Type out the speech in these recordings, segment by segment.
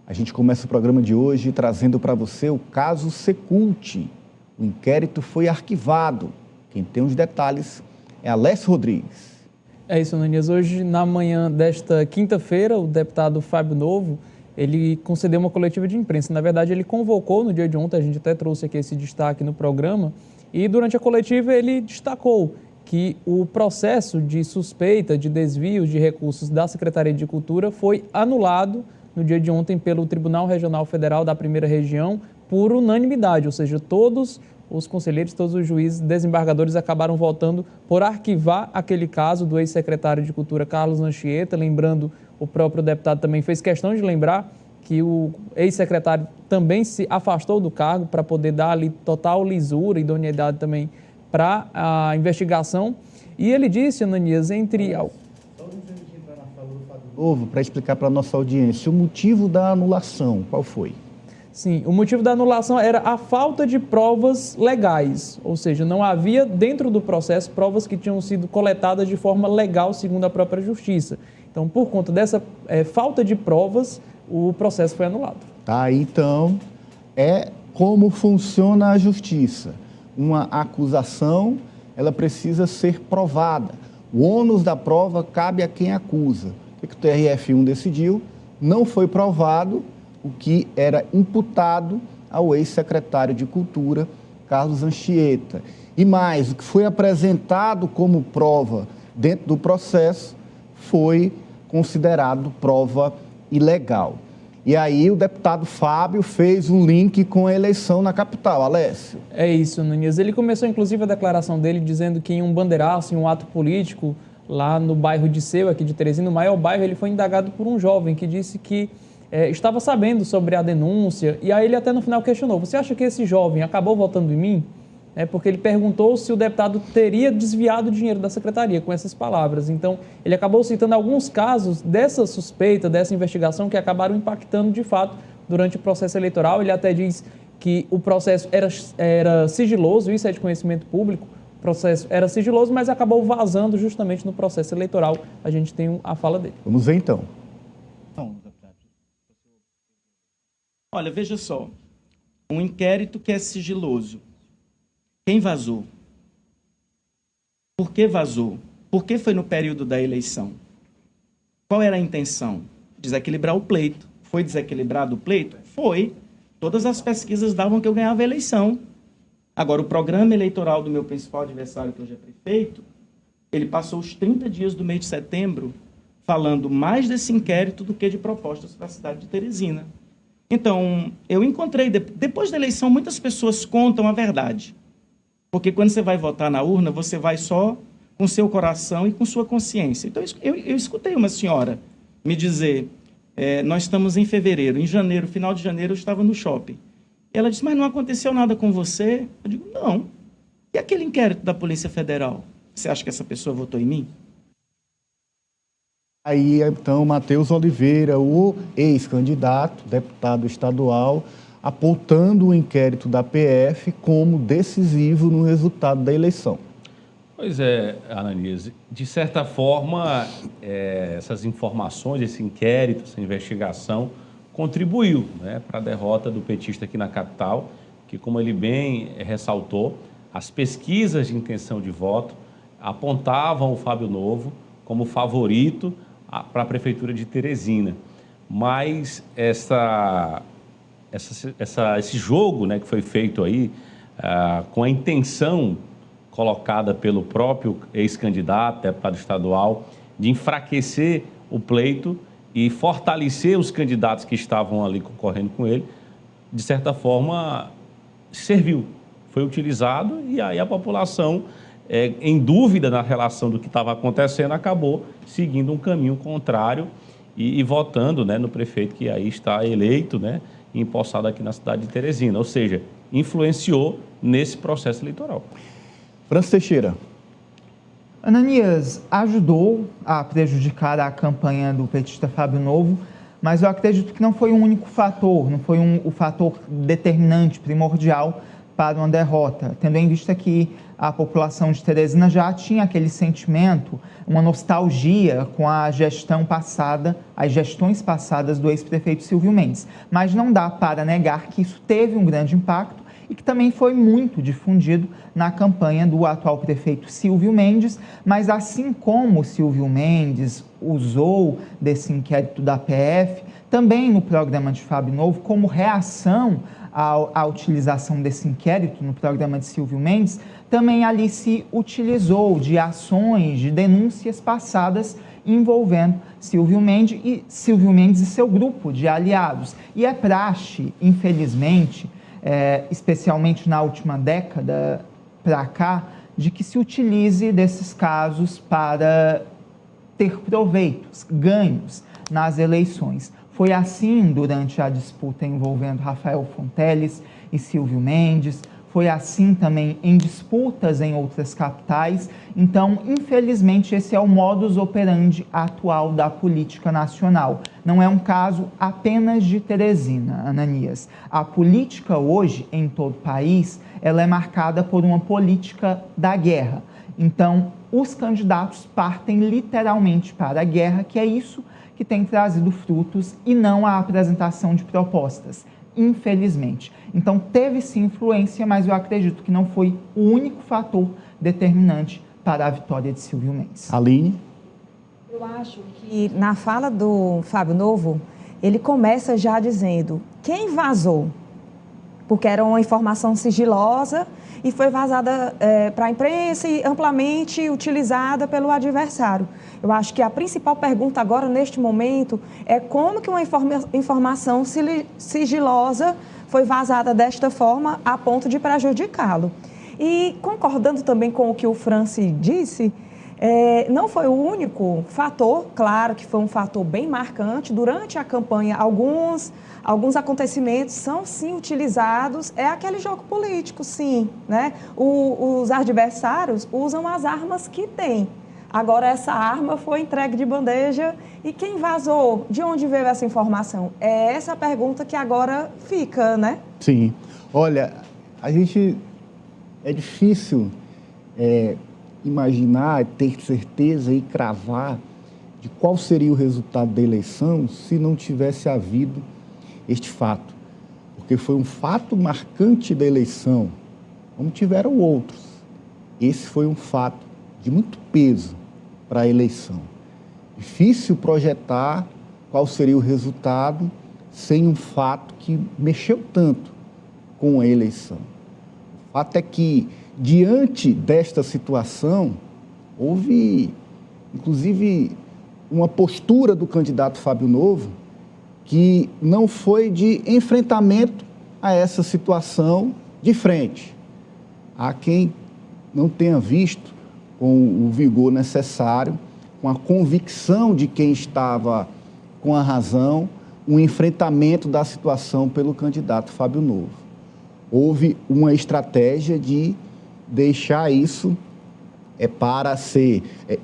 A gente começa o programa de hoje trazendo para você o caso Secult. O inquérito foi arquivado. Quem tem os detalhes é Alessio Rodrigues. É isso, Ananias. Hoje, na manhã desta quinta-feira, o deputado Fábio Novo, ele concedeu uma coletiva de imprensa. Na verdade, ele convocou no dia de ontem, a gente até trouxe aqui esse destaque no programa, e durante a coletiva ele destacou que o processo de suspeita de desvio de recursos da Secretaria de Cultura foi anulado no dia de ontem pelo Tribunal Regional Federal da Primeira Região por unanimidade, ou seja, todos os conselheiros, todos os juízes, desembargadores acabaram votando por arquivar aquele caso do ex-secretário de Cultura Carlos Anchieta. Lembrando, o próprio deputado também fez questão de lembrar que o ex-secretário também se afastou do cargo para poder dar ali total lisura e idoneidade também para a investigação. E ele disse, Ananias, para explicar para a nossa audiência o motivo da anulação, qual foi? Sim, o motivo da anulação era a falta de provas legais, ou seja, não havia dentro do processo provas que tinham sido coletadas de forma legal, segundo a própria Justiça. Então, por conta dessa falta de provas, o processo foi anulado. Tá, então, é como funciona a Justiça. Uma acusação, ela precisa ser provada. O ônus da prova cabe a quem acusa. O que o TRF1 decidiu? Não foi provado o que era imputado ao ex-secretário de Cultura, Carlos Anchieta. E mais, o que foi apresentado como prova dentro do processo foi considerado prova ilegal. E aí o deputado Fábio fez um link com a eleição na capital. Alessio. É isso, Nunes. Ele começou, inclusive, a declaração dele dizendo que em um bandeiraço, em um ato político, lá no bairro de Seu, aqui de Teresina, no maior bairro, ele foi indagado por um jovem que disse que estava sabendo sobre a denúncia. E aí ele até no final questionou: você acha que esse jovem acabou votando em mim? Porque ele perguntou se o deputado teria desviado dinheiro da secretaria, com essas palavras. Então, ele acabou citando alguns casos dessa suspeita, dessa investigação, que acabaram impactando, de fato, durante o processo eleitoral. Ele até diz que o processo era sigiloso, isso é de conhecimento público, o processo era sigiloso, mas acabou vazando justamente no processo eleitoral. A gente tem a fala dele. Vamos ver, então. Olha, veja só, um inquérito que é sigiloso. Quem vazou? Por que vazou? Por que foi no período da eleição? Qual era a intenção? Desequilibrar o pleito. Foi desequilibrado o pleito? Foi. Todas as pesquisas davam que eu ganhava a eleição. Agora, o programa eleitoral do meu principal adversário, que hoje é prefeito, ele passou os 30 dias do mês de setembro falando mais desse inquérito do que de propostas para a cidade de Teresina. Então, eu encontrei, depois da eleição, muitas pessoas contam a verdade. Porque quando você vai votar na urna, você vai só com seu coração e com sua consciência. Então, eu escutei uma senhora me dizer, nós estamos em fevereiro, em janeiro, final de janeiro, eu estava no shopping. Ela disse, mas não aconteceu nada com você? Eu digo, não. E aquele inquérito da Polícia Federal? Você acha que essa pessoa votou em mim? Aí, então, Matheus Oliveira, o ex-candidato, deputado estadual, apontando o inquérito da PF como decisivo no resultado da eleição. Pois é, Ananias, de certa forma, essas informações, esse inquérito, essa investigação, contribuiu, para a derrota do petista aqui na capital, que, como ele bem ressaltou, as pesquisas de intenção de voto apontavam o Fábio Novo como favorito para a Prefeitura de Teresina. Mas esse jogo, que foi feito aí, com a intenção colocada pelo próprio ex-candidato, deputado estadual, de enfraquecer o pleito e fortalecer os candidatos que estavam ali concorrendo com ele, de certa forma, serviu, foi utilizado, e aí a população, em dúvida na relação do que estava acontecendo, acabou seguindo um caminho contrário e votando, no prefeito que aí está eleito, e empossado aqui na cidade de Teresina, ou seja, influenciou nesse processo eleitoral. Francis Teixeira. Ananias, ajudou a prejudicar a campanha do petista Fábio Novo, mas eu acredito que não foi o único fator, não foi o fator determinante, primordial para uma derrota, tendo em vista que a população de Teresina já tinha aquele sentimento, uma nostalgia com a gestão passada, as gestões passadas do ex-prefeito Silvio Mendes. Mas não dá para negar que isso teve um grande impacto e que também foi muito difundido na campanha do atual prefeito Silvio Mendes, mas assim como o Silvio Mendes usou desse inquérito da PF, também no programa de Fábio Novo, como reação à utilização desse inquérito no programa de Silvio Mendes, também ali se utilizou de ações, de denúncias passadas envolvendo Silvio Mendes e seu grupo de aliados. E é praxe, infelizmente, especialmente na última década para cá, de que se utilize desses casos para ter proveitos, ganhos nas eleições. Foi assim durante a disputa envolvendo Rafael Fonteles e Silvio Mendes, foi assim também em disputas em outras capitais. Então, infelizmente, esse é o modus operandi atual da política nacional. Não é um caso apenas de Teresina, Ananias. A política hoje, em todo o país, ela é marcada por uma política da guerra. Então, os candidatos partem literalmente para a guerra, que é isso que tem trazido frutos e não a apresentação de propostas, infelizmente. Então, teve sim influência, mas eu acredito que não foi o único fator determinante para a vitória de Silvio Mendes. Aline? Eu acho que na fala do Fábio Novo, ele começa já dizendo quem vazou, porque era uma informação sigilosa e foi vazada para a imprensa e amplamente utilizada pelo adversário. Eu acho que a principal pergunta agora, neste momento, é como que uma informação sigilosa foi vazada desta forma a ponto de prejudicá-lo. E concordando também com o que o Franci disse, não foi o único fator, claro que foi um fator bem marcante. Durante a campanha, alguns acontecimentos são sim utilizados, é aquele jogo político, sim, né? Os adversários usam as armas que têm. Agora, essa arma foi entregue de bandeja e quem vazou? De onde veio essa informação? É essa a pergunta que agora fica, né? Sim. Olha, é difícil imaginar, ter certeza e cravar de qual seria o resultado da eleição se não tivesse havido este fato. Porque foi um fato marcante da eleição, como tiveram outros. Esse foi um fato de muito peso para a eleição. Difícil projetar qual seria o resultado sem um fato que mexeu tanto com a eleição. O fato é que, diante desta situação, houve, inclusive, uma postura do candidato Fábio Novo que não foi de enfrentamento a essa situação de frente. Há quem não tenha visto com o vigor necessário, com a convicção de quem estava com a razão, um enfrentamento da situação pelo candidato Fábio Novo. Houve uma estratégia de deixar isso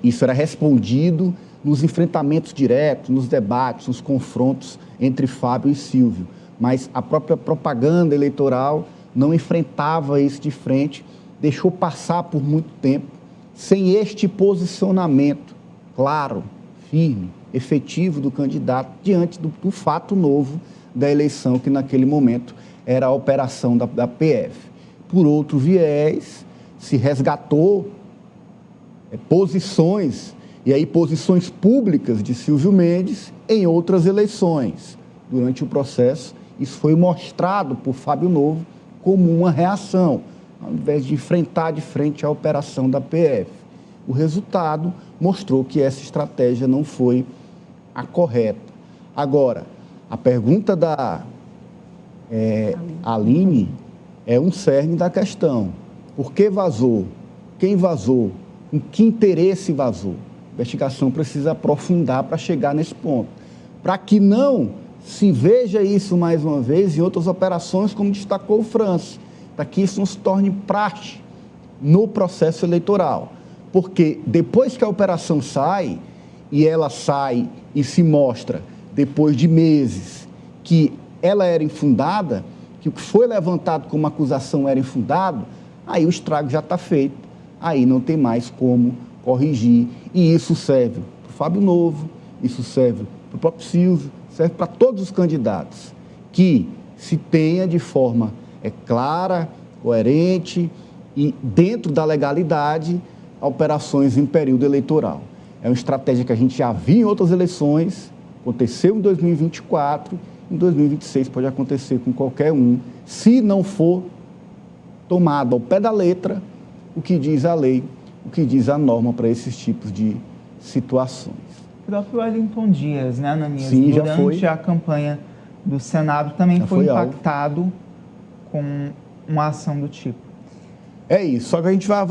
isso era respondido nos enfrentamentos diretos, nos debates, nos confrontos entre Fábio e Silvio. Mas a própria propaganda eleitoral não enfrentava isso de frente, deixou passar por muito tempo, sem este posicionamento claro, firme, efetivo do candidato diante do fato novo da eleição, que naquele momento era a operação da PF. Por outro viés, se resgatou posições públicas de Silvio Mendes em outras eleições. Durante o processo, isso foi mostrado por Fábio Novo como uma reação, ao invés de enfrentar de frente a operação da PF. O resultado mostrou que essa estratégia não foi a correta. Agora, a pergunta da Aline é um cerne da questão. Por que vazou? Quem vazou? Com que interesse vazou? A investigação precisa aprofundar para chegar nesse ponto. Para que não se veja isso mais uma vez em outras operações, como destacou o Franci, para que isso não se torne praxe no processo eleitoral. Porque depois que a operação sai, e ela sai e se mostra, depois de meses, que ela era infundada, que o que foi levantado como acusação era infundado, aí o estrago já está feito, aí não tem mais como corrigir. E isso serve para o Fábio Novo, isso serve para o próprio Silvio, serve para todos os candidatos, que se tenha de forma clara, coerente e dentro da legalidade operações em período eleitoral. É uma estratégia que a gente já viu em outras eleições, aconteceu em 2024, em 2026 pode acontecer com qualquer um, se não for tomado ao pé da letra o que diz a lei, o que diz a norma para esses tipos de situações. O próprio Wellington Dias, né, Ananias? Sim, já durante foi. a campanha do Senado também Já foi foi alvo. impactado com uma ação do tipo. É isso, só que a gente vai